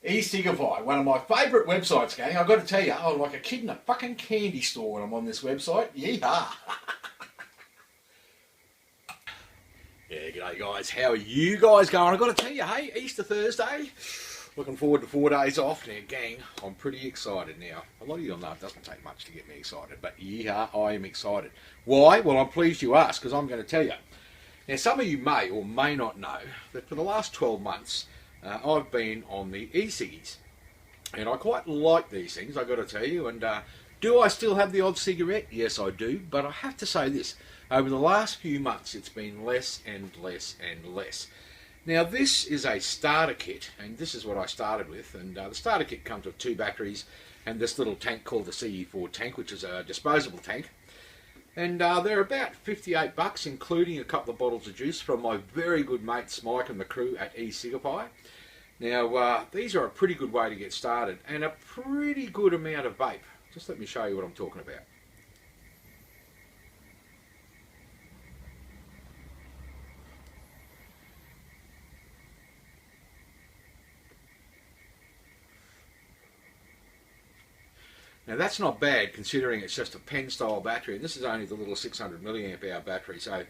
Ecigify, one of my favourite websites, gang. I've got to tell you, I'm like a kid in a fucking candy store when I'm on this website. Yeehaw! Yeah, g'day guys. How are you guys going? I've got to tell you, hey, Easter Thursday. Looking forward to 4 days off now, gang. I'm pretty excited now. A lot of you'll know it doesn't take much to get me excited, but yeah, I am excited. Why? Well, I'm pleased you asked, because I'm going to tell you. Now, some of you may or may not know that for the last 12 months, I've been on the Ecigs. And I quite like these things, I've got to tell you. And do I still have the odd cigarette? Yes, I do. But I have to say this. Over the last few months, it's been less and less and less. Now, this is a starter kit, and this is what I started with. And the starter kit comes with 2 batteries and this little tank called the CE4 tank, which is a disposable tank. And they're about 58 bucks, including a couple of bottles of juice from my very good mates Mike and the crew at Ecigify. Now, these are a pretty good way to get started, and a pretty good amount of vape. Just let me show you what I'm talking about. Now that's not bad considering it's just a pen style battery, and this is only the little 600 milliamp hour battery. So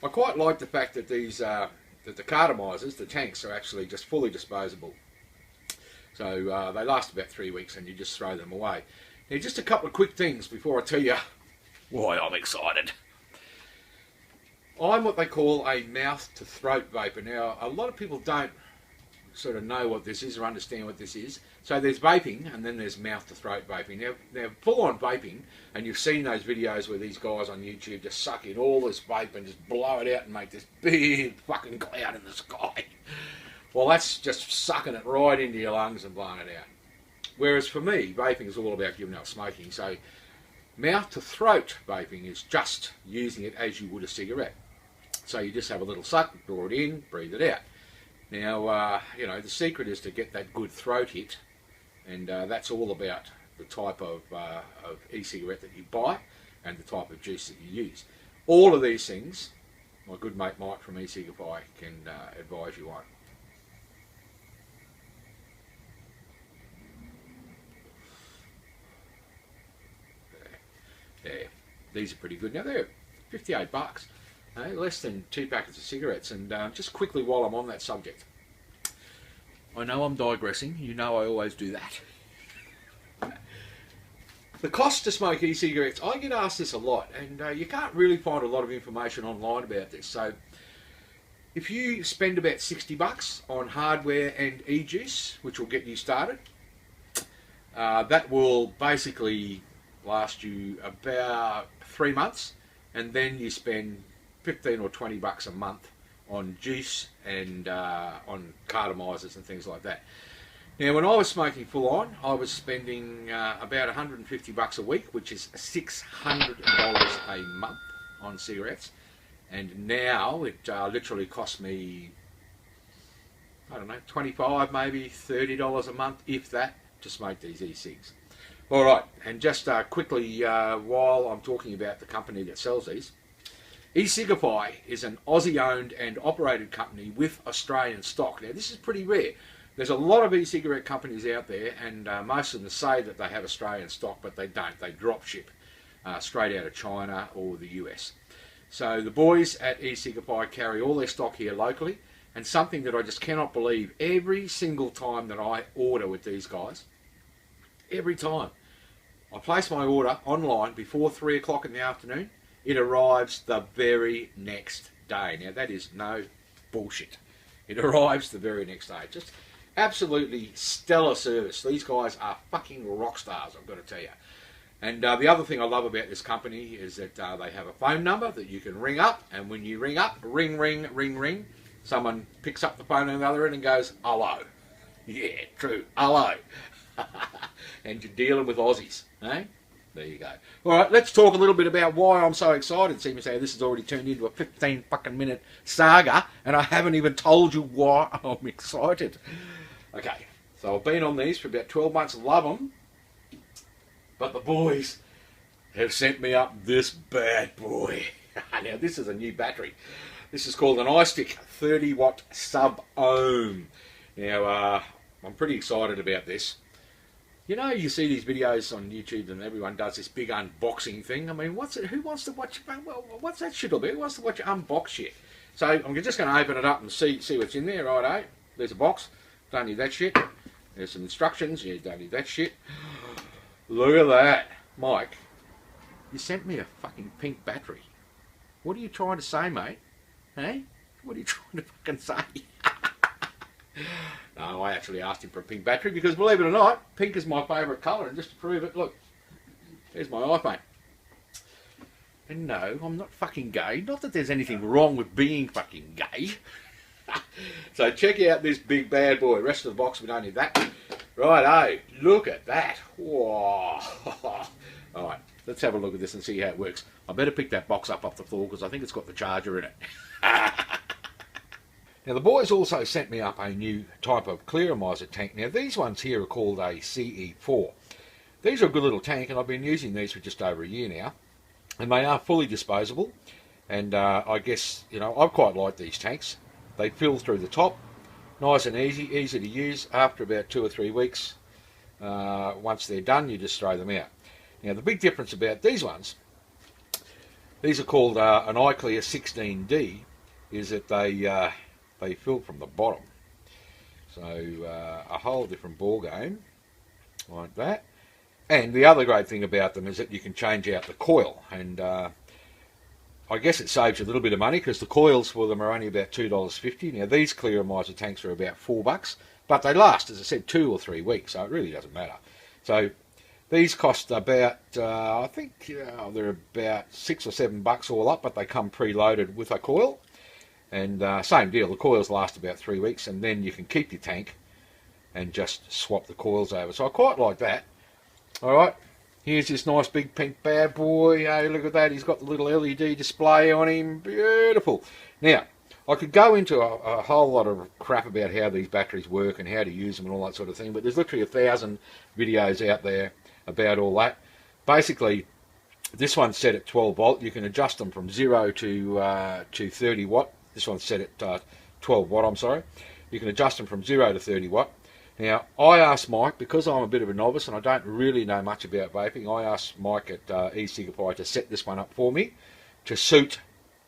I quite like the fact that these that the cartomizers, the tanks, are actually just fully disposable. So they last about 3 weeks and you just throw them away. Now just a couple of quick things before I tell you why I'm excited. I'm what they call a mouth to throat vapor. Now a lot of people don't sort of know what this is or understand what this is. So there's vaping and then there's mouth to throat vaping. Now full on vaping, and you've seen those videos where these guys on YouTube just suck in all this vape and just blow it out and make this big fucking cloud in the sky. Well, that's just sucking it right into your lungs and blowing it out. Whereas for me, vaping is all about giving up smoking. So mouth to throat vaping is just using it as you would a cigarette. So you just have a little suck, draw it in, breathe it out. Now, you know, the secret is to get that good throat hit, and that's all about the type of e-cigarette that you buy and the type of juice that you use. All of these things, my good mate Mike from Ecigify can advise you on. There. These are pretty good. Now, they're 58 bucks. Less than 2 packets of cigarettes. And just quickly while I'm on that subject, I know I'm digressing, you know I always do that. The cost to smoke e-cigarettes, I get asked this a lot, and you can't really find a lot of information online about this. So if you spend about 60 bucks on hardware and e-juice, which will get you started, that will basically last you about 3 months, and then you spend 15 or 20 bucks a month on juice and on cartomizers and things like that. Now, when I was smoking full on, I was spending about 150 bucks a week, which is $600 a month on cigarettes. And now it literally costs me, I don't know, 25, maybe $30 a month, if that, to smoke these e-cigs. All right, and just quickly, while I'm talking about the company that sells these, Ecigify is an Aussie-owned and operated company with Australian stock. Now, this is pretty rare. There's a lot of e-cigarette companies out there, and most of them say that they have Australian stock, but they don't. They drop ship straight out of China or the US. So the boys at Ecigify carry all their stock here locally, and something that I just cannot believe, every single time that I order with these guys, every time I place my order online before 3 o'clock in the afternoon, it arrives the very next day. Now, that is no bullshit. It arrives the very next day. Just absolutely stellar service. These guys are fucking rock stars, I've got to tell you. And the other thing I love about this company is that they have a phone number that you can ring up, and when you ring up, ring, ring, ring, ring, someone picks up the phone on the other end and goes, hello. Yeah, true, hello. And you're dealing with Aussies, eh? There you go. All right, let's talk a little bit about why I'm so excited. Seems to say this has already turned into a 15 fucking minute saga, and I haven't even told you why I'm excited. Okay, so I've been on these for about 12 months, love them, but the boys have sent me up this bad boy. Now, this is a new battery. This is called an iStick 30 watt sub-ohm. Now, I'm pretty excited about this. You know, you see these videos on YouTube and everyone does this big unboxing thing. I mean, what's it? Who wants to watch? Well, what's that shit all about? Who wants to watch it unbox shit? So I'm just going to open it up and see what's in there. Righto, there's a box. Don't need that shit. There's some instructions. You don't need that shit. Look at that, Mike. You sent me a fucking pink battery. What are you trying to say, mate? Hey, what are you trying to fucking say? No, I actually asked him for a pink battery because, believe it or not, pink is my favourite colour. And just to prove it, look, there's my iPhone. And no, I'm not fucking gay. Not that there's anything wrong with being fucking gay. So check out this big bad boy. The rest of the box, we don't need that. Righto, look at that. Whoa. Alright, let's have a look at this and see how it works. I better pick that box up off the floor because I think it's got the charger in it. Now the boys also sent me up a new type of clearomiser tank. Now these ones here are called a CE4. These are a good little tank and I've been using these for just over a year now. And they are fully disposable. And I guess, you know, I quite like these tanks. They fill through the top. Nice and easy to use. After about 2 or 3 weeks, once they're done, you just throw them out. Now the big difference about these ones, these are called an iClear 16D, is that they fill from the bottom. So a whole different ball game like that. And the other great thing about them is that you can change out the coil, and I guess it saves you a little bit of money because the coils for them are only about $2.50. Now these clearomiser tanks are about $4, but they last, as I said, 2 or 3 weeks, so it really doesn't matter. So these cost about, I think they're about $6 or $7 all up, but they come preloaded with a coil. And same deal, the coils last about 3 weeks, and then you can keep your tank and just swap the coils over. So I quite like that. Alright, here's this nice big pink bad boy. Hey, look at that, he's got the little LED display on him. Beautiful. Now, I could go into a whole lot of crap about how these batteries work and how to use them and all that sort of thing, but there's literally 1,000 videos out there about all that. Basically, this one's set at 12 volt. You can adjust them from 0 to 30 watt. This one's set at 12 watt, I'm sorry. You can adjust them from 0 to 30 watt. Now, I asked Mike, because I'm a bit of a novice and I don't really know much about vaping, I asked Mike at Ecigify to set this one up for me to suit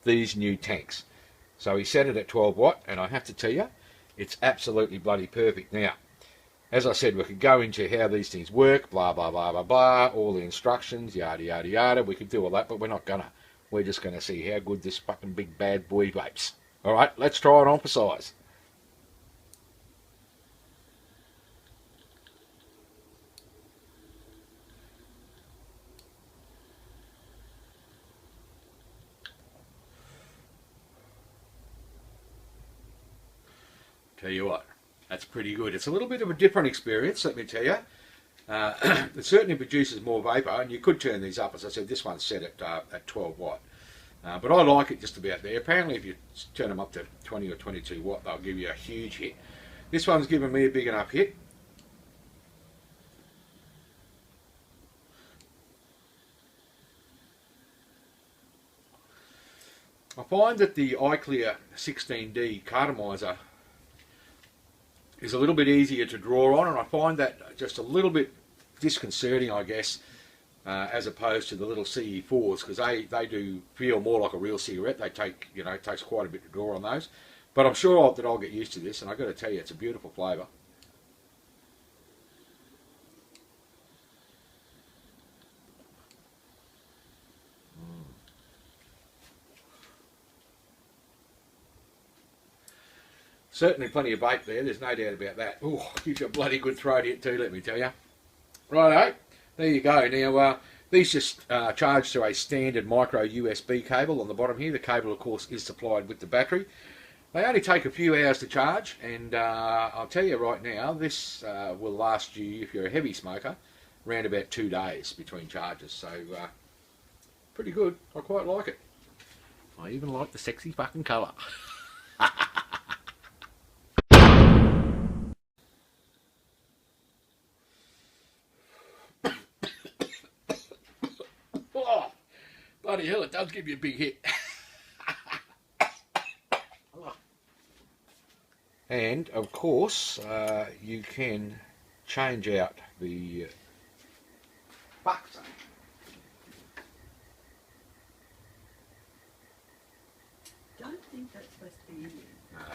these new tanks. So he set it at 12 watt, and I have to tell you, it's absolutely bloody perfect. Now, as I said, we could go into how these things work, blah, blah, blah, blah, blah, all the instructions, yada, yada, yada. We could do all that, but we're not gonna. We're just going to see how good this fucking big bad boy vapes. Alright, let's try it on for size. Tell you what, that's pretty good. It's a little bit of a different experience, let me tell you. It certainly produces more vapour, and you could turn these up. As I said, this one's set at 12 watt. But I like it just about there. Apparently if you turn them up to 20 or 22 watt, they'll give you a huge hit. This one's given me a big enough hit. I find that the iClear 16D cartomizer is a little bit easier to draw on, and I find that just a little bit disconcerting, I guess, as opposed to the little CE4s, because they do feel more like a real cigarette. They take, you know, it takes quite a bit to draw on those. But I'm sure that I'll get used to this, and I've got to tell you, it's a beautiful flavour. Certainly plenty of vape there, there's no doubt about that. Ooh, gives you a bloody good throat hit too, let me tell you. Righto, there you go. Now, these just charge to a standard micro USB cable on the bottom here. The cable, of course, is supplied with the battery. They only take a few hours to charge, and I'll tell you right now, this will last you, if you're a heavy smoker, around about 2 days between charges. So, pretty good. I quite like it. I even like the sexy fucking colour. Oh, bloody hell, it does give you a big hit. And of course, you can change out the bucks. Don't think that's supposed to be in there. No.